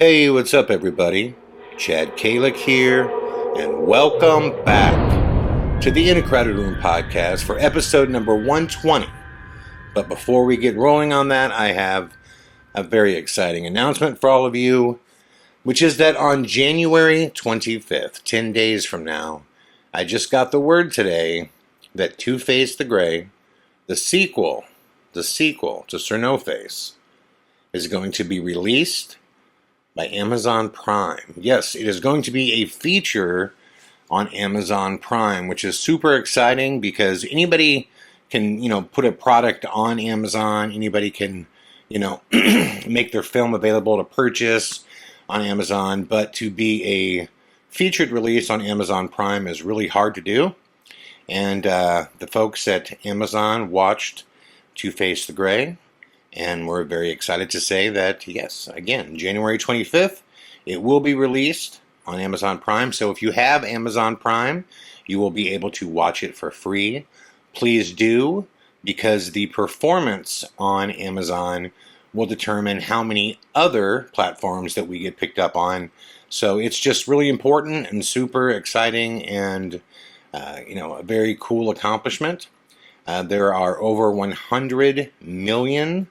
Hey, what's up, everybody? Chad Calek here, and welcome back to the In a Crowded Room podcast for episode number 120. But before we get rolling on that, I have a very exciting announcement for all of you, which is that on January 25th, 10 days from now, I just got the word today that Two-Face the Gray, the sequel to Sir No Face, is going to be released by Amazon Prime. Yes, it is going to be a feature on Amazon Prime, which is super exciting because anybody can, put a product on Amazon. Anybody can, make their film available to purchase on Amazon. But to be a featured release on Amazon Prime is really hard to do. And the folks at Amazon watched Two-Face the Gray, and we're very excited to say that, yes, again, January 25th, it will be released on Amazon Prime. So if you have Amazon Prime, you will be able to watch it for free. Please do, because the performance on Amazon will determine how many other platforms that we get picked up on. So it's just really important and super exciting and, a very cool accomplishment. There are over 100 million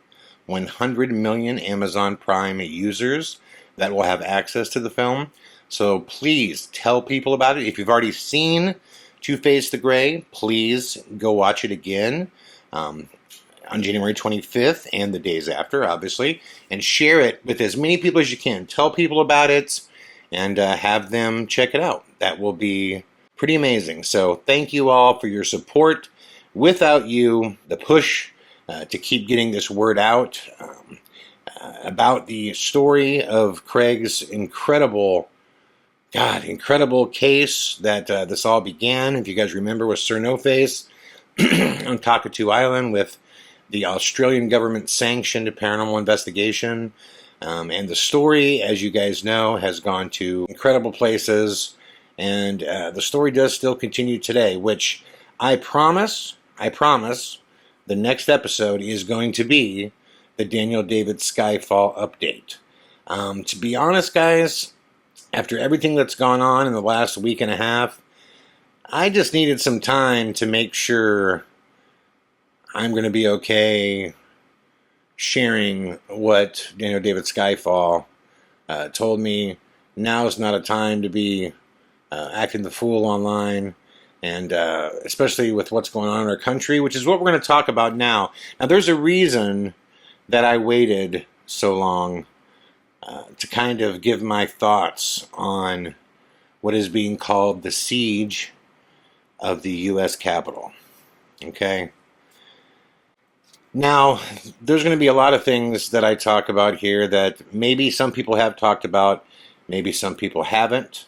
Amazon Prime users that will have access to the film. So please tell people about it. If you've already seen Two-Face the Gray, please go watch it again on January 25th and the days after, obviously, and share it with as many people as you can. Tell people about it and have them check it out. That will be pretty amazing. So thank you all for your support. Without you, the push to keep getting this word out about the story of Craig's incredible case that this all began. If you guys remember, with Sir No Face on Cockatoo Island, with the Australian government sanctioned paranormal investigation. And the story, as you guys know, has gone to incredible places. And the story does still continue today, which I promise, the next episode is going to be the Daniel David Skyfall update. To be honest, guys, after everything that's gone on in the last week and a half, I just needed some time to make sure I'm going to be okay sharing what Daniel David Skyfall told me. Now is not a time to be acting the fool online. And especially with what's going on in our country, which is what we're going to talk about now. Now, there's a reason that I waited so long to kind of give my thoughts on what is being called the siege of the U.S. Capitol. Okay? Now, there's going to be a lot of things that I talk about here that maybe some people have talked about, maybe some people haven't.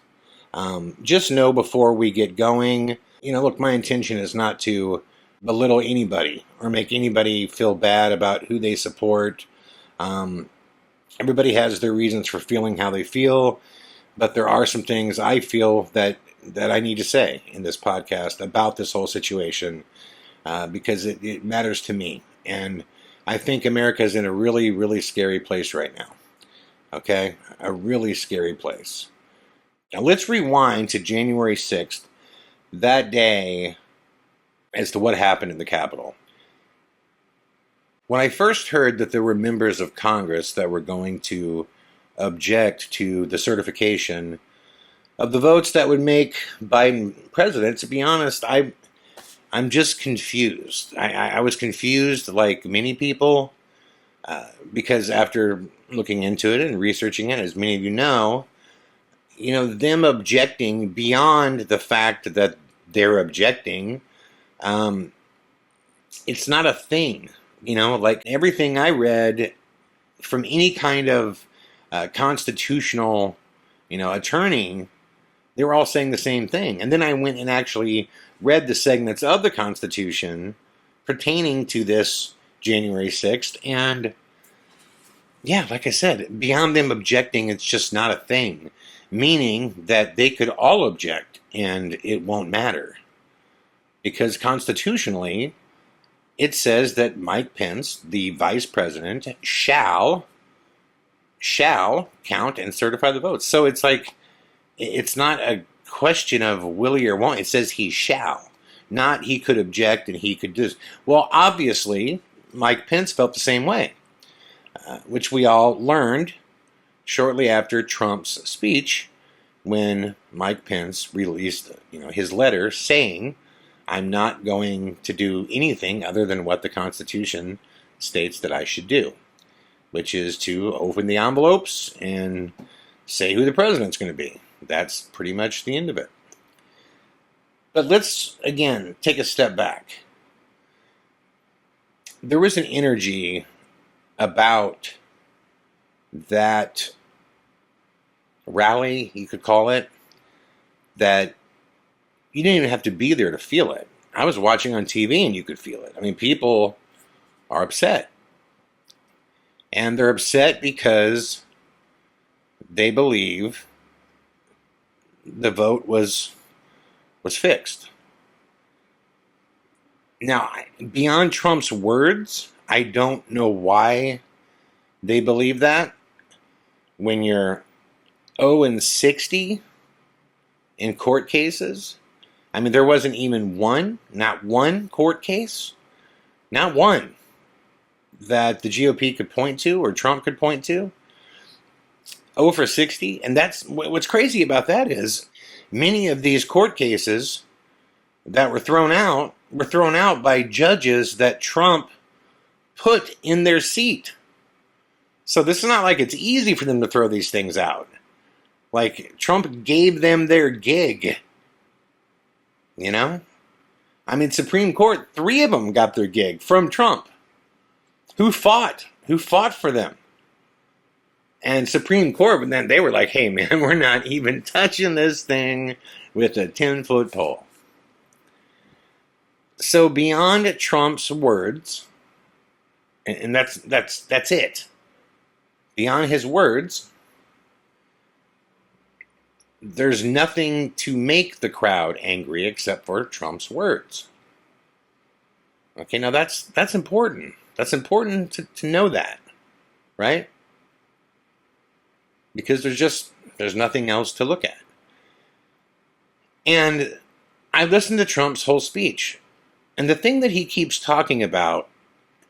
Just know before we get going, look, my intention is not to belittle anybody or make anybody feel bad about who they support. Everybody has their reasons for feeling how they feel, but there are some things I feel that I need to say in this podcast about this whole situation because it matters to me. And I think America is in a really, really scary place right now. Okay? A really scary place. Now, let's rewind to January 6th, that day, as to what happened in the Capitol. When I first heard that there were members of Congress that were going to object to the certification of the votes that would make Biden president, to be honest, I'm just confused. I was confused, like many people, because after looking into it and researching it, as many of you know, them objecting beyond the fact that they're objecting, it's not a thing. Like everything I read from any kind of constitutional, attorney, they were all saying the same thing. And then I went and actually read the segments of the Constitution pertaining to this January 6th. And yeah, like I said, beyond them objecting, it's just not a thing. Meaning that they could all object and it won't matter. Because constitutionally, it says that Mike Pence, the vice president, shall shall count and certify the votes. So it's like, it's not a question of will he or won't. It says he shall, not he could object and he could do this. Well, obviously, Mike Pence felt the same way, which we all learned shortly after Trump's speech, when Mike Pence released, his letter saying, "I'm not going to do anything other than what the Constitution states that I should do," which is to open the envelopes and say who the president's going to be. That's pretty much the end of it. But let's, again, take a step back. There was an energy about that rally, you could call it, that you didn't even have to be there to feel it. I was watching on TV and you could feel it. I mean, people are upset. And they're upset because they believe the vote was fixed. Now, beyond Trump's words, I don't know why they believe that. When you're 0-60 in court cases, I mean, there wasn't even not one court case, not one, that the GOP could point to or Trump could point to. 0-60, and that's what's crazy about that is many of these court cases that were thrown out by judges that Trump put in their seat. So this is not like it's easy for them to throw these things out. Like, Trump gave them their gig. I mean, Supreme Court, 3 of them got their gig from Trump. Who fought for them? And Supreme Court, but then they were like, "Hey man, we're not even touching this thing with a 10-foot pole." So beyond Trump's words, and that's it. Beyond his words, there's nothing to make the crowd angry except for Trump's words. Okay, now that's important. That's important to know that, right? Because there's nothing else to look at. And I listened to Trump's whole speech. And the thing that he keeps talking about,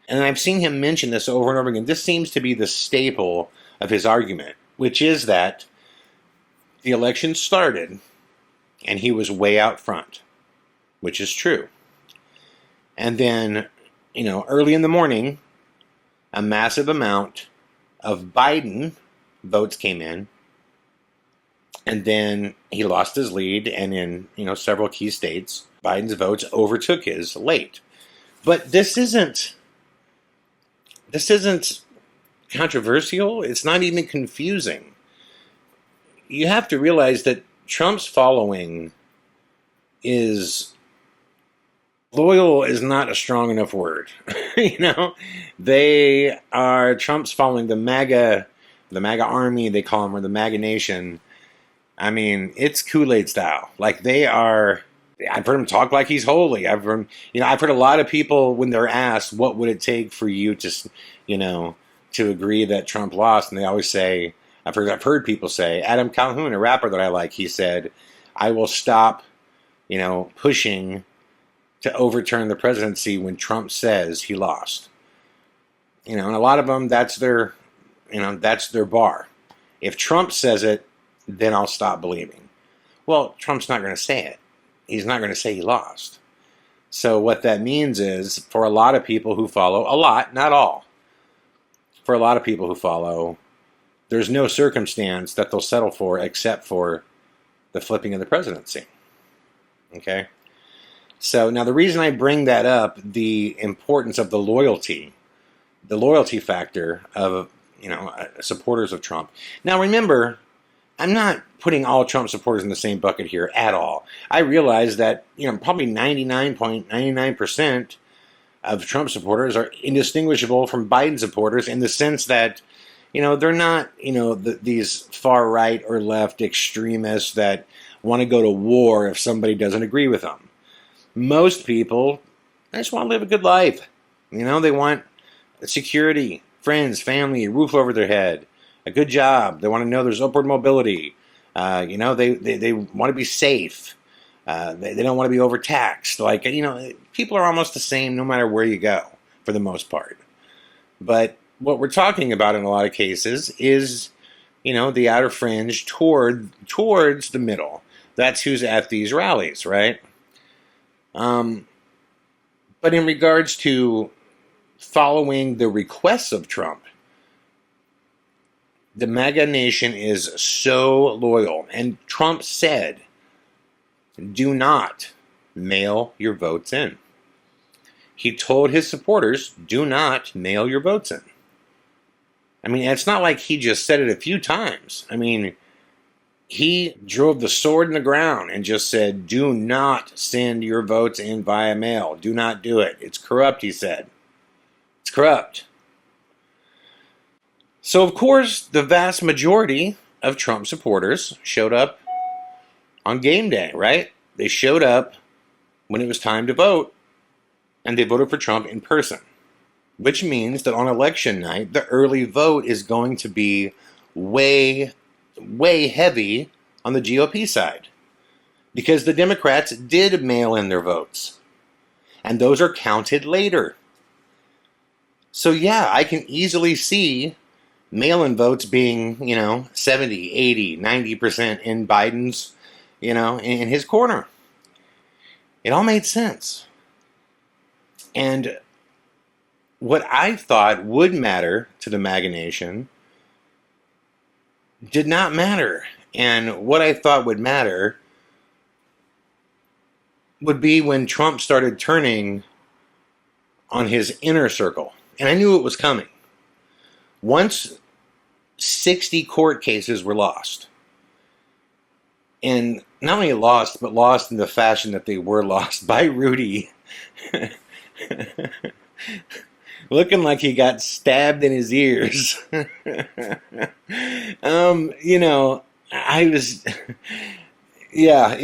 and I've seen him mention this over and over again, this seems to be the staple of his argument, which is that the election started and he was way out front, which is true. And then, early in the morning, a massive amount of Biden votes came in, and then he lost his lead, and in several key states, Biden's votes overtook his late. But this isn't controversial. It's not even confusing. You have to realize that Trump's following loyal is not a strong enough word. They are Trump's following, the MAGA army, they call them, or the MAGA Nation. I mean, it's Kool-Aid style. Like, they are, I've heard him talk like he's holy. I've heard a lot of people, when they're asked, what would it take for you to, to agree that Trump lost? And they always say, I've heard people say, Adam Calhoun, a rapper that I like, he said, "I will stop, pushing to overturn the presidency when Trump says he lost." And a lot of them, that's their bar. If Trump says it, then I'll stop believing. Well, Trump's not going to say it. He's not going to say he lost. So what that means is, for a lot of people who follow, not all, for a lot of people who follow, there's no circumstance that they'll settle for except for the flipping of the presidency. Okay? So now the reason I bring that up, the importance of the loyalty factor of, supporters of Trump. Now remember, I'm not putting all Trump supporters in the same bucket here at all. I realize that, probably 99.99% of Trump supporters are indistinguishable from Biden supporters, in the sense that, they're not, these far right or left extremists that want to go to war if somebody doesn't agree with them. Most people, they just want to live a good life. They want security, friends, family, a roof over their head, a good job. They want to know there's upward mobility. They want to be safe. They don't want to be overtaxed. People are almost the same no matter where you go, for the most part. But what we're talking about in a lot of cases is, the outer fringe towards the middle. That's who's at these rallies, right? But in regards to following the requests of Trump, the MAGA Nation is so loyal. And Trump said, do not mail your votes in. He told his supporters, do not mail your votes in. I mean, it's not like he just said it a few times. I mean, he drove the sword in the ground and just said, do not send your votes in via mail. Do not do it. It's corrupt, he said. It's corrupt. So, of course, the vast majority of Trump supporters showed up on game day, right? They showed up when it was time to vote, and they voted for Trump in person, which means that on election night, the early vote is going to be way heavy on the GOP side, because the Democrats did mail in their votes, and those are counted later. So yeah, I can easily see mail-in votes being, 70, 80, 90% in Biden's, in his corner. It all made sense. And what I thought would matter to the MAGA Nation did not matter. And what I thought would matter would be when Trump started turning on his inner circle. And I knew it was coming. Once 60 court cases were lost, and not only lost, but lost in the fashion that they were lost by Rudy, looking like he got stabbed in his ears. It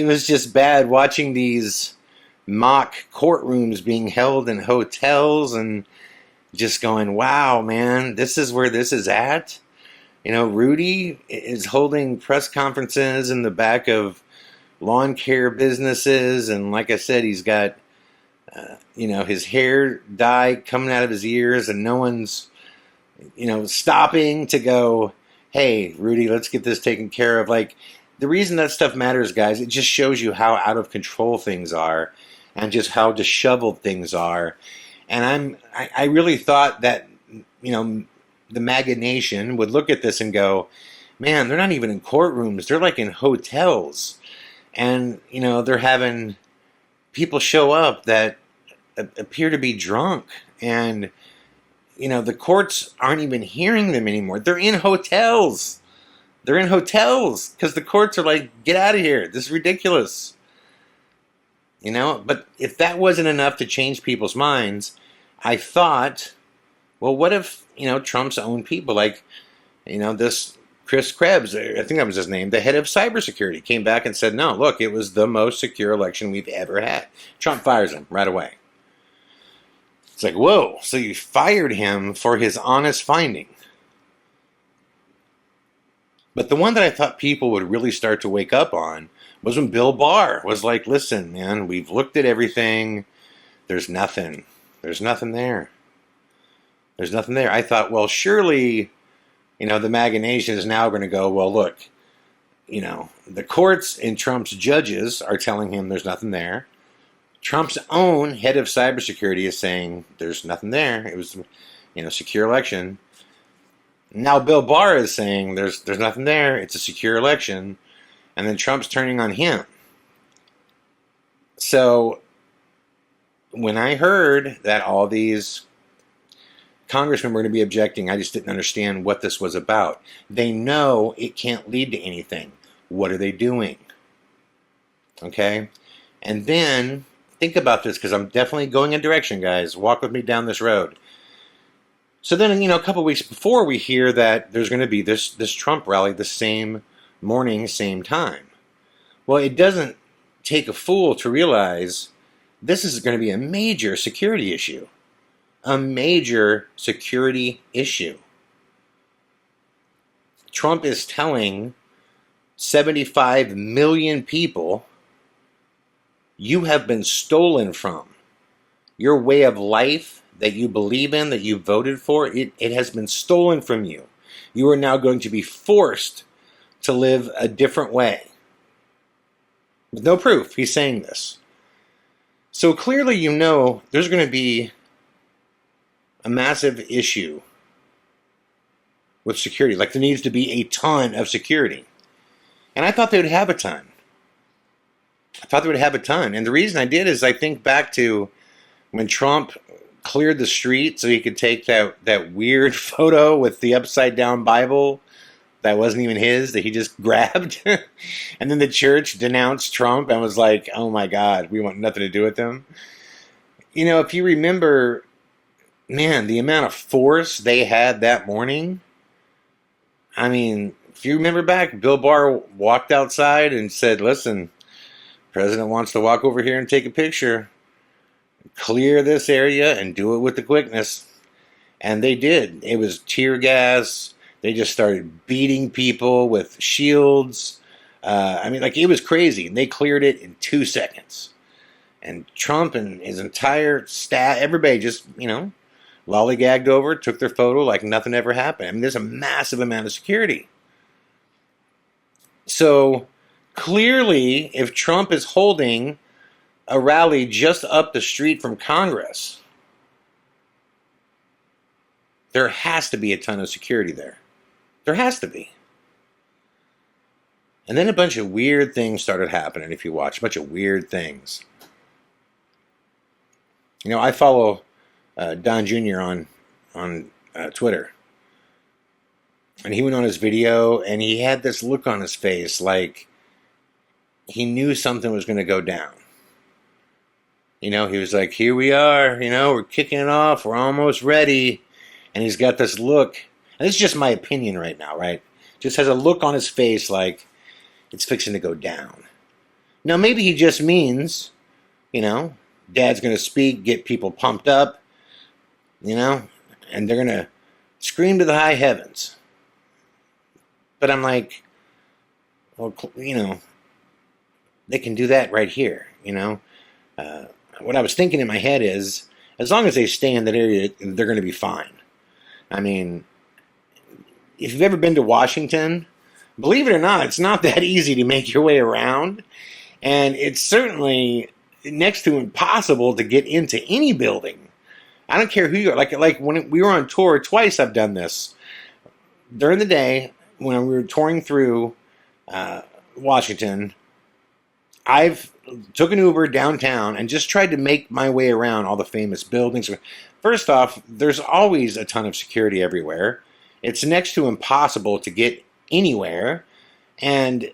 was just bad watching these mock courtrooms being held in hotels and just going, wow, man, this is where this is at. Rudy is holding press conferences in the back of lawn care businesses, and like I said, he's got his hair dye coming out of his ears, and no one's stopping to go, hey, Rudy, let's get this taken care of. Like, the reason that stuff matters, guys, it just shows you how out of control things are and just how disheveled things are. And I really thought that the MAGA Nation would look at this and go, man, they're not even in courtrooms, they're like in hotels. And, they're having people show up that appear to be drunk. And, the courts aren't even hearing them anymore. They're in hotels. They're in hotels because the courts are like, get out of here. This is ridiculous. But if that wasn't enough to change people's minds, I thought, well, what if, Trump's own people, like, this Chris Krebs, I think that was his name, the head of cybersecurity, came back and said, no, look, it was the most secure election we've ever had. Trump fires him right away. It's like, whoa, so you fired him for his honest finding. But the one that I thought people would really start to wake up on was when Bill Barr was like, listen, man, we've looked at everything. There's nothing. There's nothing there. There's nothing there. I thought, well, surely, the MAGA Nation is now going to go, well, look, the courts and Trump's judges are telling him there's nothing there. Trump's own head of cybersecurity is saying there's nothing there. It was, secure election. Now Bill Barr is saying there's nothing there. It's a secure election. And then Trump's turning on him. So when I heard that all these congressmen were going to be objecting, I just didn't understand what this was about. They know it can't lead to anything. What are they doing? Okay? And then think about this, because I'm definitely going in direction, guys. Walk with me down this road. So then, a couple weeks before, we hear that there's going to be this Trump rally the same morning, same time. Well, it doesn't take a fool to realize this is going to be a major security issue. A major security issue. Trump is telling 75 million people, you have been stolen from. Your way of life that you believe in, that you voted for, it has been stolen from you. You are now going to be forced to live a different way. With no proof, he's saying this. So clearly you know there's going to be a massive issue with security. Like there needs to be a ton of security. And I thought they would have a ton. And the reason I did is I think back to when Trump cleared the street so he could take that weird photo with the upside down Bible that wasn't even his, that he just grabbed. And then the church denounced Trump and was like, oh my God, we want nothing to do with him. You know, if you remember, man, the amount of force they had that morning. I mean, if you remember back, Bill Barr walked outside and said, listen, President wants to walk over here and take a picture. Clear this area and do it with the quickness. And they did. It was tear gas. They just started beating people with shields. It was crazy. And they cleared it in 2 seconds. And Trump and his entire staff, everybody just, lollygagged over, took their photo like nothing ever happened. I mean, there's a massive amount of security. So clearly, if Trump is holding a rally just up the street from Congress, there has to be a ton of security there. There has to be. And then a bunch of weird things started happening if you watch. A bunch of weird things. I follow Don Jr. on Twitter. And he went on his video and he had this look on his face like he knew something was going to go down. He was like, here we are, we're kicking it off, we're almost ready. And he's got this look, and this is just my opinion right now, right? Just has a look on his face like it's fixing to go down. Now, maybe he just means, Dad's going to speak, get people pumped up, and they're going to scream to the high heavens. But I'm like, well, they can do that right here, What I was thinking in my head is, as long as they stay in that area, they're going to be fine. I mean, if you've ever been to Washington, believe it or not, it's not that easy to make your way around. And it's certainly next to impossible to get into any building. I don't care who you are. Like when we were on tour, twice I've done this. During the day, when we were touring through Washington, I've took an Uber downtown and just tried to make my way around all the famous buildings. First off, there's always a ton of security everywhere. It's next to impossible to get anywhere. And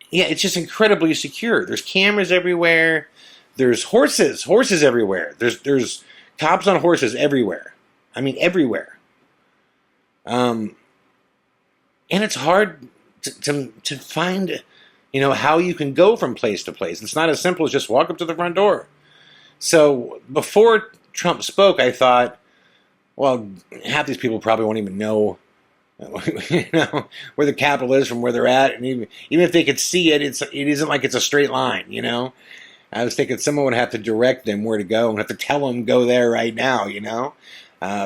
yeah, it's just incredibly secure. There's cameras everywhere. There's horses everywhere. There's cops on horses everywhere. I mean, everywhere. And it's hard to find, how you can go from place to place. It's not as simple as just walk up to the front door. So before Trump spoke, I thought, well, half these people probably won't even know, where the Capitol is from where they're at. And even if they could see it, it isn't like it's a straight line, I was thinking someone would have to direct them where to go and have to tell them go there right now,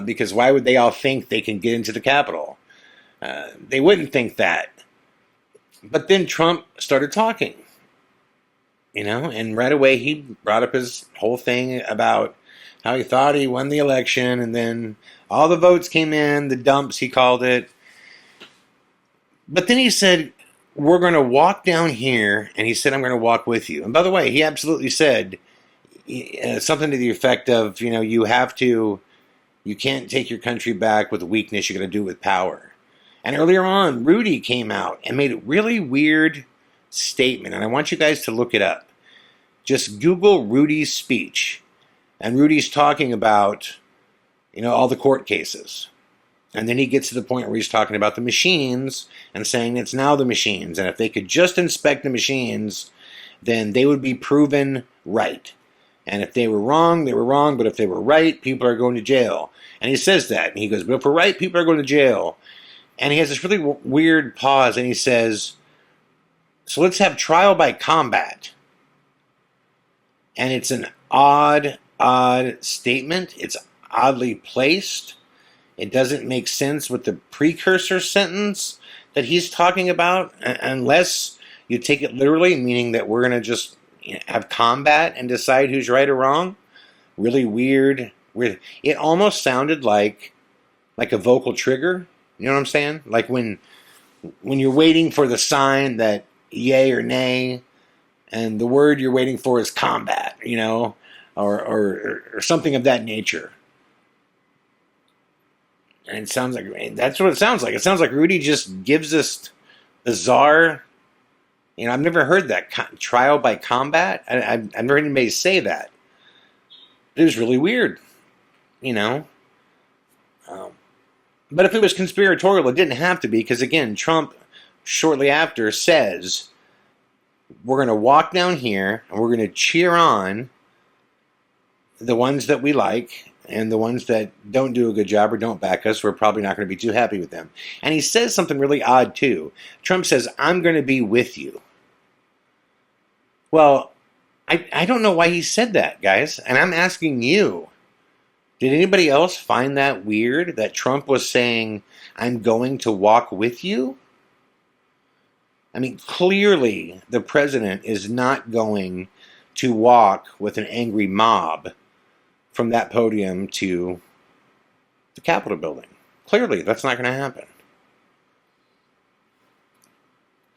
because why would they all think they can get into the Capitol? They wouldn't think that. But then Trump started talking, and right away he brought up his whole thing about how he thought he won the election, and then all the votes came in, the dumps, he called it. But then he said, we're going to walk down here, and he said, I'm going to walk with you. And by the way, he absolutely said something to the effect of, you can't take your country back with weakness, you're going to do it with power. And earlier on, Rudy came out and made a really weird statement, and I want you guys to look it up. Just Google Rudy's speech, and Rudy's talking about, all the court cases. And then he gets to the point where he's talking about the machines and saying it's now the machines, and if they could just inspect the machines, then they would be proven right. And if they were wrong, they were wrong, but if they were right, people are going to jail. And he says that, and he goes, but if we're right, people are going to jail. And he has this really weird pause, and he says, so let's have trial by combat. And it's an odd statement. It's oddly placed. It doesn't make sense with the precursor sentence that he's talking about, unless you take it literally, meaning that we're going to just have combat and decide who's right or wrong. Really weird. It almost sounded like a vocal trigger. You know what I'm saying? Like when you're waiting for the sign that yay or nay, and the word you're waiting for is combat, or something of that nature. And it sounds like, that's what it sounds like. It sounds like Rudy just gives this bizarre, I've never heard that, trial by combat. I've never heard anybody say that. It was really weird, But if it was conspiratorial, it didn't have to be, because again, Trump, shortly after, says, we're going to walk down here, and we're going to cheer on the ones that we like, and the ones that don't do a good job or don't back us, we're probably not going to be too happy with them. And he says something really odd, too. Trump says, I'm going to be with you. Well, I don't know why he said that, guys. And I'm asking you, did anybody else find that weird, that Trump was saying, I'm going to walk with you? I mean, clearly the president is not going to walk with an angry mob from that podium to the Capitol building. Clearly, that's not going to happen.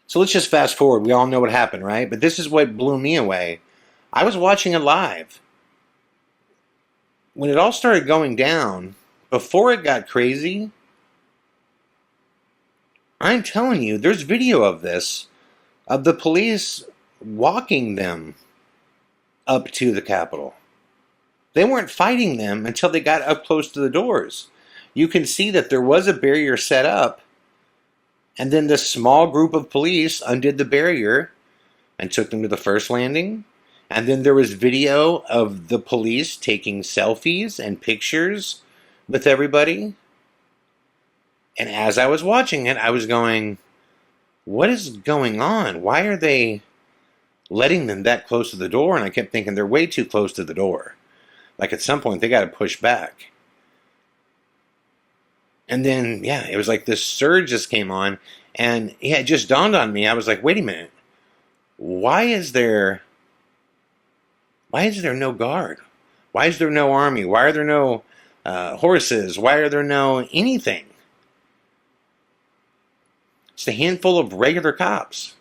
So let's just fast forward. We all know what happened, right? But this is what blew me away. I was watching it live. When it all started going down, before it got crazy, I'm telling you, there's video of this, of the police walking them up to the Capitol. They weren't fighting them until they got up close to the doors. You can see that there was a barrier set up, and then this small group of police undid the barrier and took them to the first landing. And then there was video of the police taking selfies and pictures with everybody. And as I was watching it, I was going, what is going on? Why are they letting them that close to the door? And I kept thinking, they're way too close to the door. Like at some point, they got to push back. And then, it was like this surge just came on. And it just dawned on me. I was like, wait a minute. Why is there no guard? Why is there no army? Why are there no horses? Why are there no anything? It's a handful of regular cops.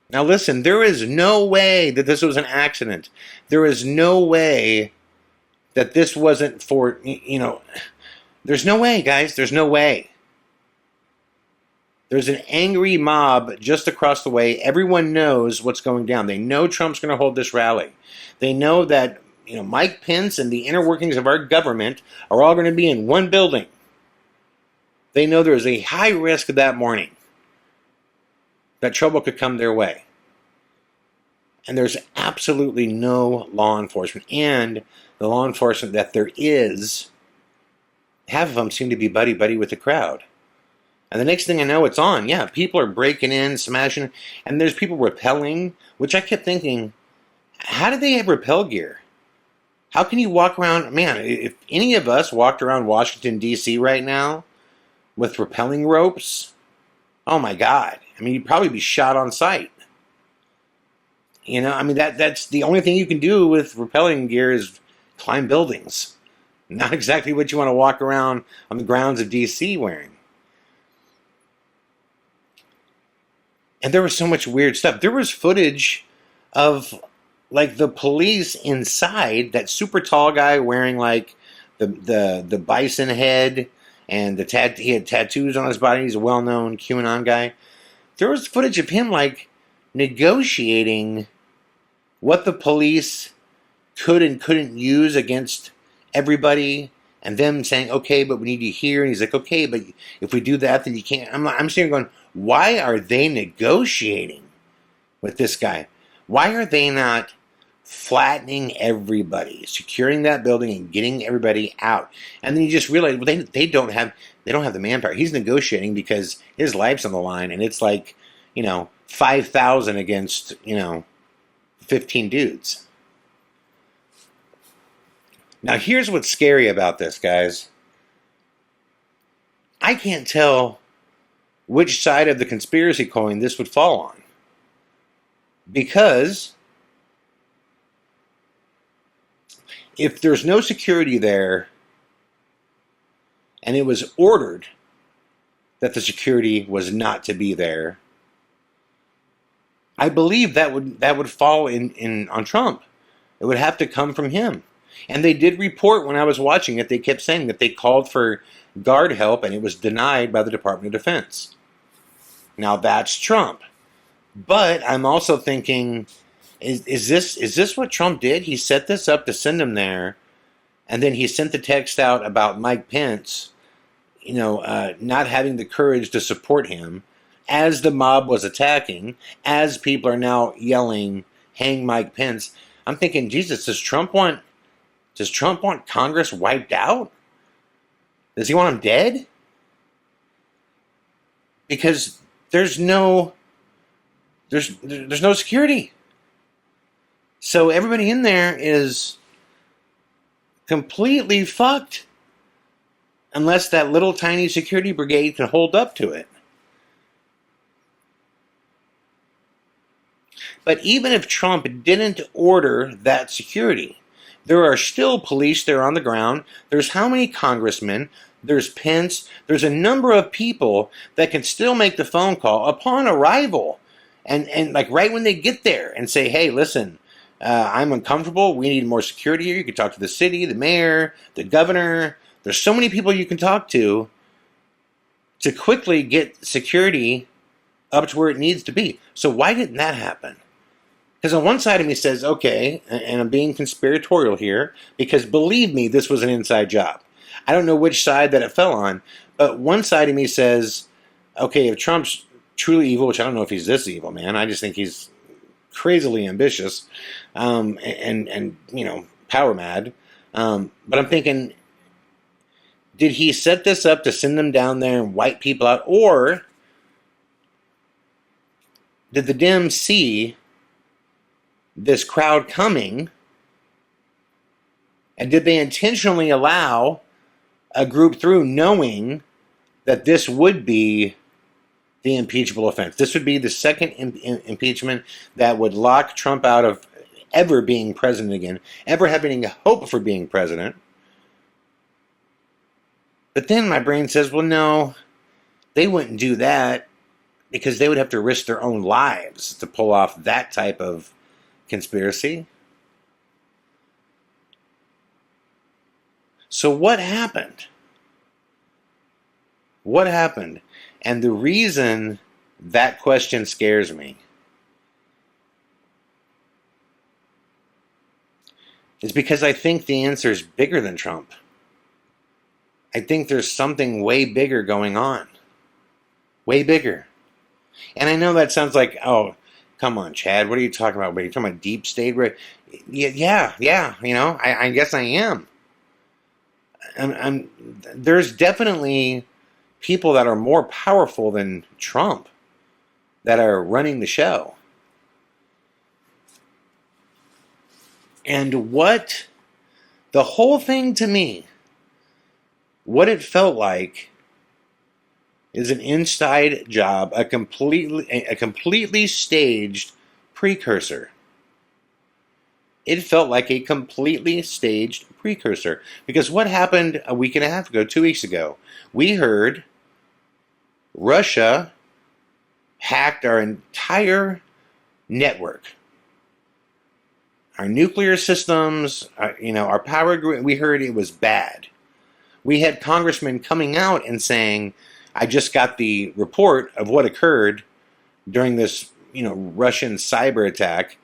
Now listen, there is no way that this was an accident. There is no way that this wasn't for, there's no way, guys. There's no way. There's an angry mob just across the way. Everyone knows what's going down. They know Trump's going to hold this rally. They know that, Mike Pence and the inner workings of our government are all going to be in one building. They know there's a high risk that morning that trouble could come their way. And there's absolutely no law enforcement. And the law enforcement that there is, half of them seem to be buddy-buddy with the crowd. And the next thing I know, it's on. Yeah, people are breaking in, smashing, and there's people rappelling, which I kept thinking, how do they have rappel gear? How can you walk around? Man, if any of us walked around Washington, D.C. right now with rappelling ropes, oh my God. I mean, you'd probably be shot on sight. That's the only thing you can do with rappelling gear is climb buildings. Not exactly what you want to walk around on the grounds of D.C. wearing. And there was so much weird stuff. There was footage of, the police inside, that super tall guy wearing, the bison head, and he had tattoos on his body. He's a well-known QAnon guy. There was footage of him, negotiating what the police could and couldn't use against everybody, and them saying, okay, but we need you here. And he's like, okay, but if we do that, then you can't. I'm sitting there going, why are they negotiating with this guy? Why are they not flattening everybody, securing that building and getting everybody out. And then you just realize, well, they don't have the manpower. He's negotiating because his life's on the line, and it's like, 5,000 against 15 dudes. Now here's what's scary about this, guys. I can't tell which side of the conspiracy coin this would fall on, because if there's no security there, and it was ordered that the security was not to be there, I believe that would fall in on Trump. It would have to come from him. And they did report, when I was watching it, they kept saying that they called for guard help and it was denied by the Department of Defense. Now that's Trump. But I'm also thinking, is this what Trump did? He set this up to send him there, and then he sent the text out about Mike Pence, not having the courage to support him as the mob was attacking, as people are now yelling, "Hang Mike Pence." I'm thinking, Jesus, does Trump want Congress wiped out? Does he want them dead? Because there's no security. So everybody in there is completely fucked unless that little tiny security brigade can hold up to it. But even if Trump didn't order that security, there are still police there on the ground. There's how many congressmen? There's Pence. There's a number of people that can still make the phone call upon arrival. And like right when they get there and say, hey, listen, I'm uncomfortable. We need more security here. You can talk to the city, the mayor, the governor. There's so many people you can talk to quickly get security up to where it needs to be. So why didn't that happen? Because on one side of me says, okay, and I'm being conspiratorial here, because believe me, this was an inside job. I don't know which side that it fell on, but one side of me says, okay, if Trump's truly evil, which I don't know if he's this evil, man. I just think he's crazily ambitious and power mad. But I'm thinking, did he set this up to send them down there and wipe people out? Or did the Dems see this crowd coming, and did they intentionally allow a group through knowing that this would be the impeachable offense? This would be the second impeachment that would lock Trump out of ever being president again, ever having a hope for being president. But then my brain says, well, no, they wouldn't do that because they would have to risk their own lives to pull off that type of conspiracy. So what happened? What happened? And the reason that question scares me is because I think the answer is bigger than Trump. I think there's something way bigger going on. Way bigger. And I know that sounds like, oh, come on, Chad, what are you talking about? Are you talking about deep state? Yeah, I guess I am. There's definitely people that are more powerful than Trump that are running the show. And what the whole thing to me, what it felt like is an inside job, a completely staged precursor. It felt like a completely staged precursor. Because what happened a week and a half ago, 2 weeks ago? We heard Russia hacked our entire network. Our nuclear systems, our power grid, we heard it was bad. We had congressmen coming out and saying, I just got the report of what occurred during this, Russian cyber attack.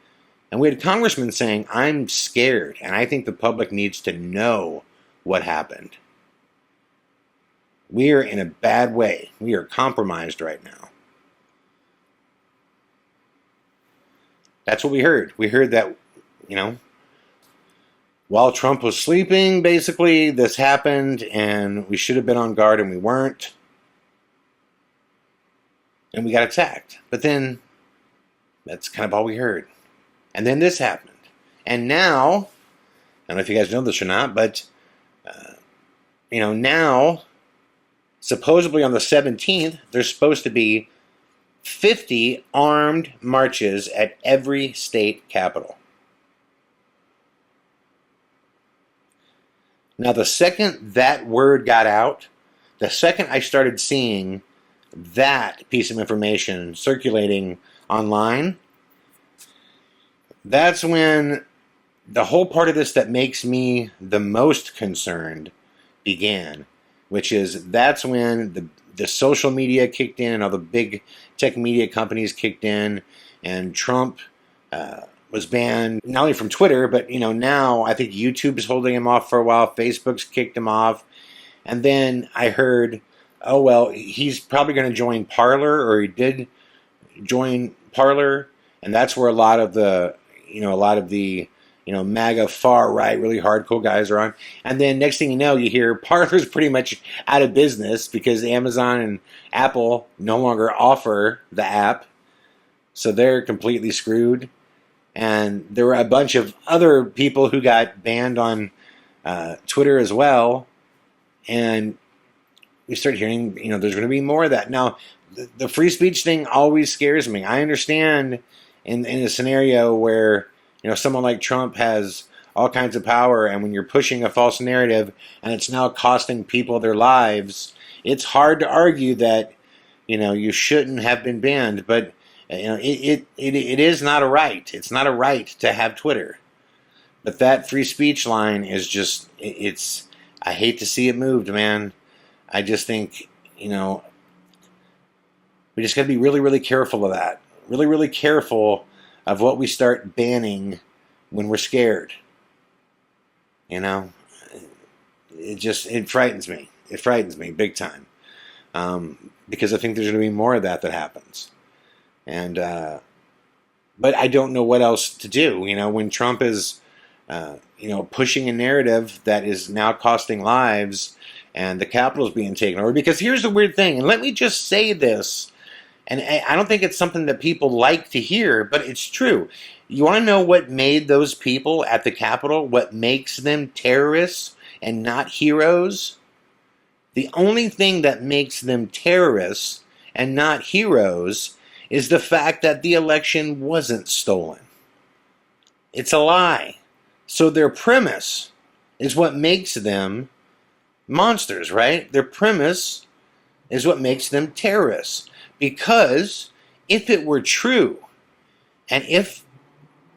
And we had congressmen saying, I'm scared, and I think the public needs to know what happened. We are in a bad way. We are compromised right now. That's what we heard. We heard that, while Trump was sleeping, basically, this happened, and we should have been on guard, and we weren't. And we got attacked. But then, that's kind of all we heard. And then this happened. And now, I don't know if you guys know this or not, but, now, supposedly on the 17th, there's supposed to be 50 armed marches at every state capital. Now, the second that word got out, the second I started seeing that piece of information circulating online, that's when the whole part of this that makes me the most concerned began, which is that's when the social media kicked in and all the big tech media companies kicked in, and Trump was banned not only from Twitter, but now I think YouTube is holding him off for a while. Facebook's kicked him off, and then I heard, oh well, he's probably going to join Parler, or he did join Parler, and that's where a lot of the MAGA far right, really hardcore guys are on. And then next thing you know, you hear Parler's pretty much out of business because Amazon and Apple no longer offer the app, so they're completely screwed. And there were a bunch of other people who got banned on Twitter as well. And we started hearing, there's going to be more of that. Now, the free speech thing always scares me. I understand in a scenario where, someone like Trump has all kinds of power, and when you're pushing a false narrative and it's now costing people their lives, it's hard to argue that, you shouldn't have been banned. But it is not a right. It's not a right to have Twitter. But that free speech line is just, I hate to see it moved, man. I just think, we just got to be really, really careful of that. Really, really careful of what we start banning when we're scared. It frightens me. It frightens me big time. Because I think there's going to be more of that happens. And, but I don't know what else to do. When Trump is, pushing a narrative that is now costing lives, and the Capitol is being taken over. Because here's the weird thing, and let me just say this, and I don't think it's something that people like to hear, but it's true. You want to know what made those people at the Capitol, what makes them terrorists and not heroes? The only thing that makes them terrorists and not heroes is the fact that the election wasn't stolen. It's a lie. So their premise is what makes them monsters, right? Their premise is what makes them terrorists. Because if it were true, and if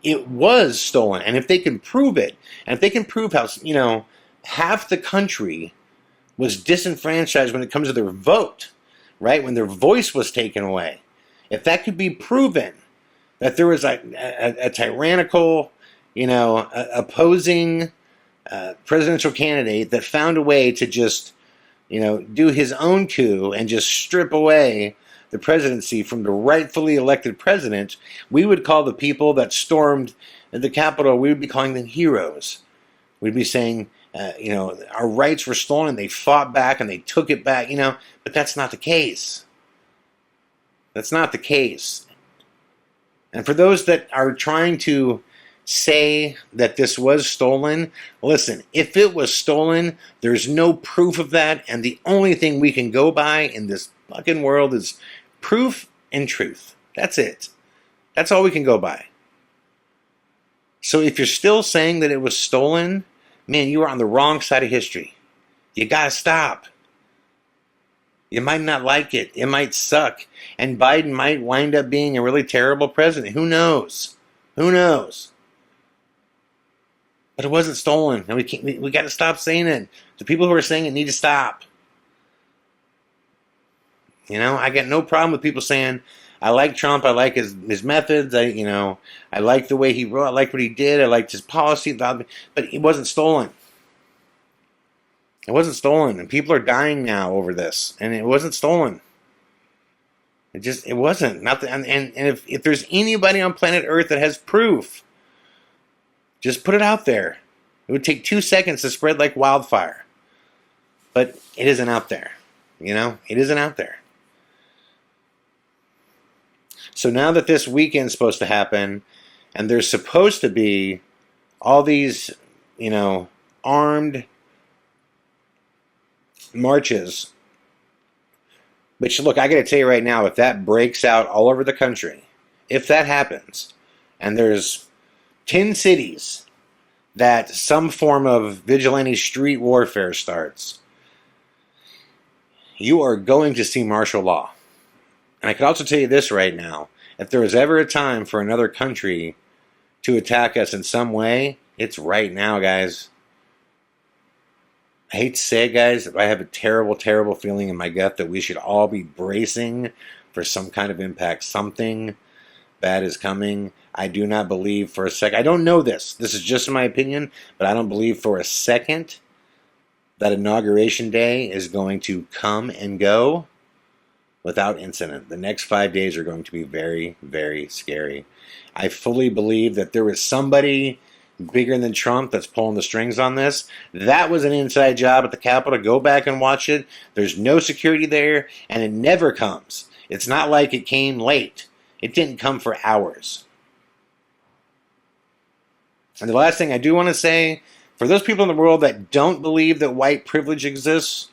it was stolen, and if they can prove it, and if they can prove how, half the country was disenfranchised when it comes to their vote, right? When their voice was taken away. If that could be proven, that there was a tyrannical, opposing presidential candidate that found a way to just, do his own coup and just strip away the presidency from the rightfully elected president, we would call the people that stormed the Capitol, we would be calling them heroes. We'd be saying, our rights were stolen, and they fought back, and they took it back, but that's not the case. That's not the case. And for those that are trying to say that this was stolen, listen, if it was stolen, there's no proof of that, and the only thing we can go by in this fucking world is proof and truth. That's it. That's all we can go by. So if you're still saying that it was stolen, man, you are on the wrong side of history. You gotta stop. You might not like it. It might suck. And Biden might wind up being a really terrible president. Who knows? Who knows? But it wasn't stolen. And we got to stop saying it. The people who are saying it need to stop. I got no problem with people saying, I like Trump, I like his methods, I like the way he wrote, I like what he did, I liked his policy, but it wasn't stolen. It wasn't stolen, and people are dying now over this, and it wasn't stolen. It wasn't. And if there's anybody on planet Earth that has proof Just put it out there. It would take 2 seconds to spread like wildfire. But it isn't out there. It isn't out there. So now that this weekend's supposed to happen, and there's supposed to be all these, armed marches. Which, look, I got to tell you right now, if that breaks out all over the country, if that happens, and there's 10 cities that some form of vigilante street warfare starts, you are going to see martial law. And I can also tell you this right now, if there was ever a time for another country to attack us in some way, it's right now, guys. I hate to say it, guys, I have a terrible, terrible feeling in my gut that we should all be bracing for some kind of impact. Something bad is coming. I do not believe for a second. I don't know this. This is just my opinion, but I don't believe for a second that Inauguration Day is going to come and go without incident. The next 5 days are going to be very, very scary. I fully believe that there is somebody bigger than Trump that's pulling the strings on this. That was an inside job at the Capitol. Go back and watch it. There's no security there, and it never comes. It's not like it came late. It didn't come for hours. And the last thing I do want to say, for those people in the world that don't believe that white privilege exists,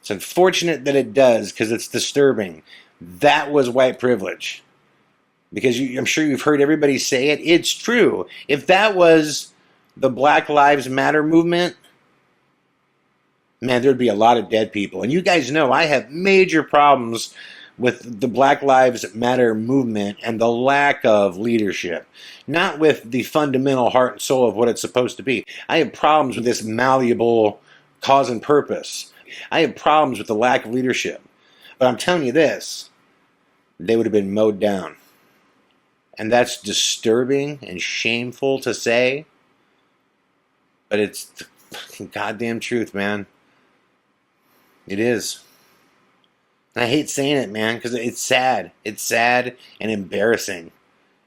it's unfortunate that it does, because it's disturbing. That was white privilege. Because I'm sure you've heard everybody say it. It's true. If that was the Black Lives Matter movement, man, there'd be a lot of dead people. And you guys know I have major problems with the Black Lives Matter movement and the lack of leadership. Not with the fundamental heart and soul of what it's supposed to be. I have problems with this malleable cause and purpose. I have problems with the lack of leadership. But I'm telling you this, they would have been mowed down. And that's disturbing and shameful to say, but it's the fucking goddamn truth, man. It is. And I hate saying it, man, because it's sad. It's sad and embarrassing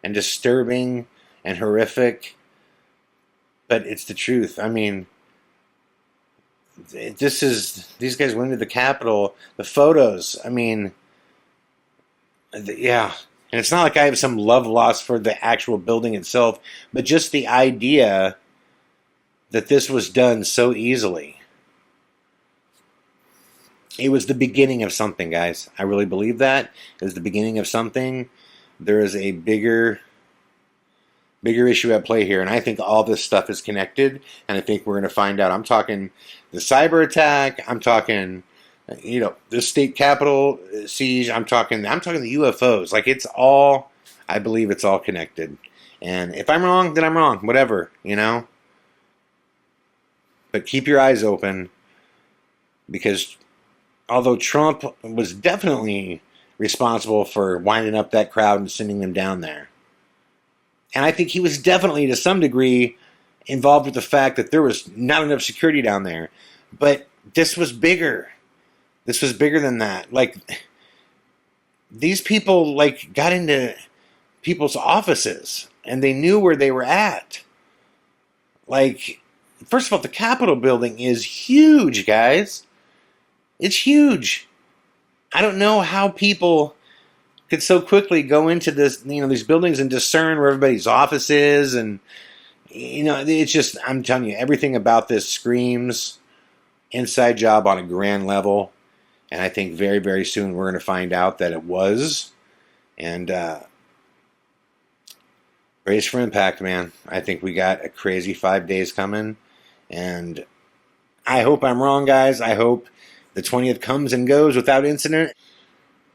and disturbing and horrific, but it's the truth. I mean, these guys went to the Capitol, the photos, I mean, yeah. And it's not like I have some love lost for the actual building itself, but just the idea that this was done so easily. It was the beginning of something, guys. I really believe that. It was the beginning of something. There is a bigger issue at play here, and I think all this stuff is connected, and I think we're going to find out. I'm talking the cyber attack. I'm talking the state capitol siege. I'm talking the UFOs. Like, it's all, I believe it's all connected. And if I'm wrong, then I'm wrong. Whatever, But keep your eyes open, because although Trump was definitely responsible for winding up that crowd and sending them down there, and I think he was definitely, to some degree, involved with the fact that there was not enough security down there. But this was bigger. This was bigger than that. Like, these people, got into people's offices, and they knew where they were at. Like, first of all, the Capitol building is huge, guys. It's huge. I don't know how people could so quickly go into this, these buildings and discern where everybody's office is, and it's just, I'm telling you, everything about this screams inside job on a grand level. And I think very, very soon we're going to find out that it was. And brace for impact, man. I think we got a crazy 5 days coming. And I hope I'm wrong, guys. I hope the 20th comes and goes without incident.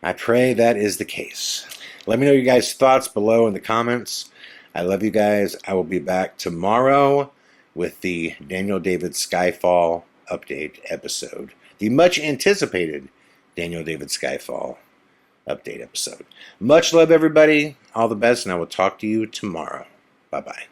I pray that is the case. Let me know your guys' thoughts below in the comments. I love you guys. I will be back tomorrow with the Daniel David Skyfall update episode. The much anticipated Daniel David Skyfall update episode. Much love, everybody. All the best, and I will talk to you tomorrow. Bye-bye.